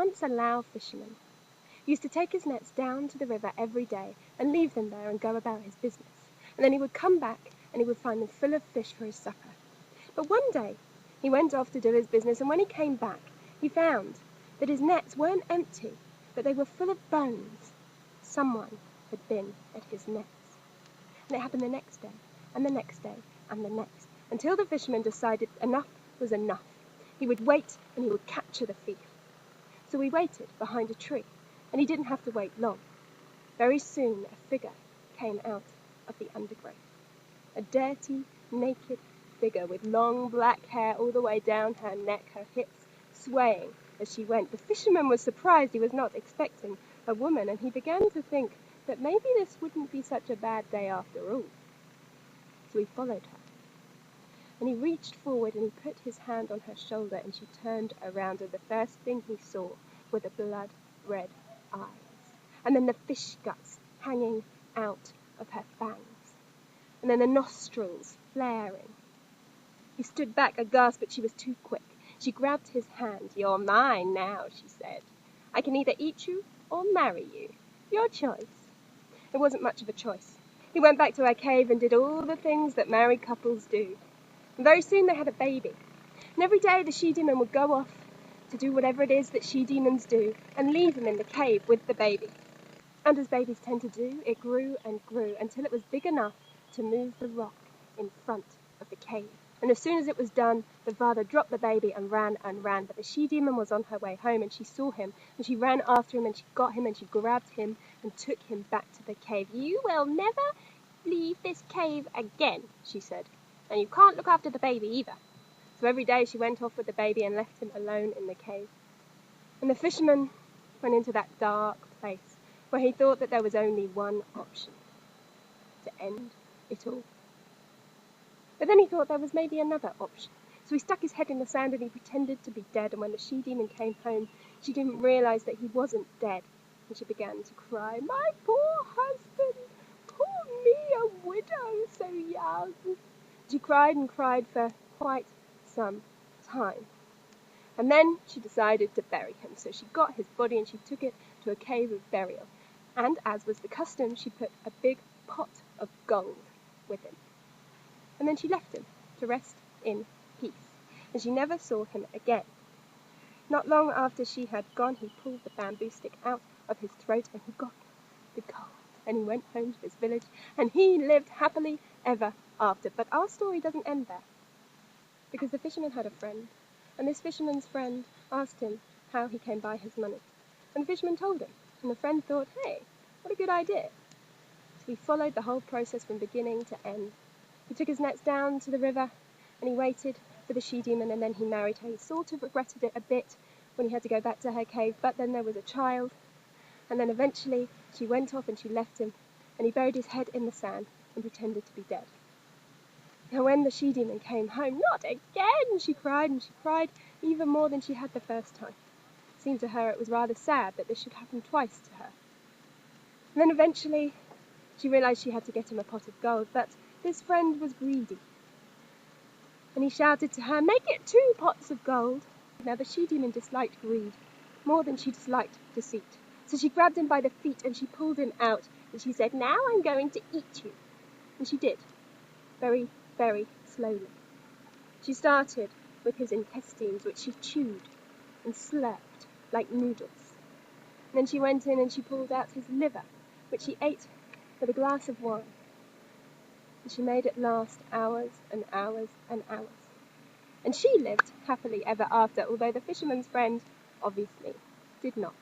once a Lao fisherman. He used to take his nets down to the river every day and leave them there and go about his business. And then he would come back and he would find them full of fish for his supper. But one day he went off to do his business, and when he came back, he found that his nets weren't empty, but they were full of bones. Someone had been at his nets. And it happened the next day, and the next day, and the next, until the fisherman decided enough was enough. He would wait and he would capture the thief. So he waited behind a tree, and he didn't have to wait long. Very soon a figure came out of the undergrowth. A dirty, naked figure with long black hair all the way down her neck, her hips swaying as she went. The fisherman was surprised. He was not expecting a woman, and he began to think that maybe this wouldn't be such a bad day after all. So he followed her. And he reached forward and he put his hand on her shoulder, and she turned around, and the first thing he saw were the blood-red eyes, and then the fish guts hanging out of her fangs, and then the nostrils flaring. He stood back aghast, but she was too quick. She grabbed his hand. "You're mine now," she said. "I can either eat you or marry you. Your choice." It wasn't much of a choice. He went back to her cave and did all the things that married couples do. And very soon they had a baby. And every day the she-demon would go off to do whatever it is that she-demons do and leave him in the cave with the baby. And as babies tend to do, it grew and grew until it was big enough to move the rock in front of the cave. And as soon as it was done, the father dropped the baby and ran and ran. But the she-demon was on her way home, and she saw him, and she ran after him, and she got him, and she grabbed him and took him back to the cave. "You will never leave this cave again," she said, "and you can't look after the baby either." So every day she went off with the baby and left him alone in the cave. And the fisherman went into that dark place where he thought that there was only one option: to end it all. But then he thought there was maybe another option. So he stuck his head in the sand and he pretended to be dead. And when the she-demon came home, she didn't realize that he wasn't dead. And she began to cry, "My poor husband, poor me, a widow so young." She cried and cried for quite some time. And then she decided to bury him. So she got his body and she took it to a cave of burial. And as was the custom, she put a big pot of gold with him. And then she left him to rest in peace. And she never saw him again. Not long after she had gone, he pulled the bamboo stick out of his throat and he got the gold. And he went home to his village and he lived happily ever after. But our story doesn't end there. Because the fisherman had a friend. And this fisherman's friend asked him how he came by his money. And the fisherman told him. And the friend thought, "Hey, what a good idea." So he followed the whole process from beginning to end. He took his nets down to the river and he waited for the she-demon, and then he married her. He sort of regretted it a bit when he had to go back to her cave, but then there was a child, and then eventually she went off and she left him, and he buried his head in the sand and pretended to be dead. Now when the she-demon came home, "Not again!" she cried, and she cried even more than she had the first time. It seemed to her it was rather sad that this should happen twice to her. And then eventually she realized she had to get him a pot of gold, but this friend was greedy. And he shouted to her, "Make it 2 pots of gold." Now the she-demon disliked greed more than she disliked deceit. So she grabbed him by the feet and she pulled him out and she said, "Now I'm going to eat you." And she did, very, very slowly. She started with his intestines, which she chewed and slurped like noodles. And then she went in and she pulled out his liver, which he ate with a glass of wine. And she made it last hours and hours and hours. And she lived happily ever after, although the fisherman's friend obviously did not.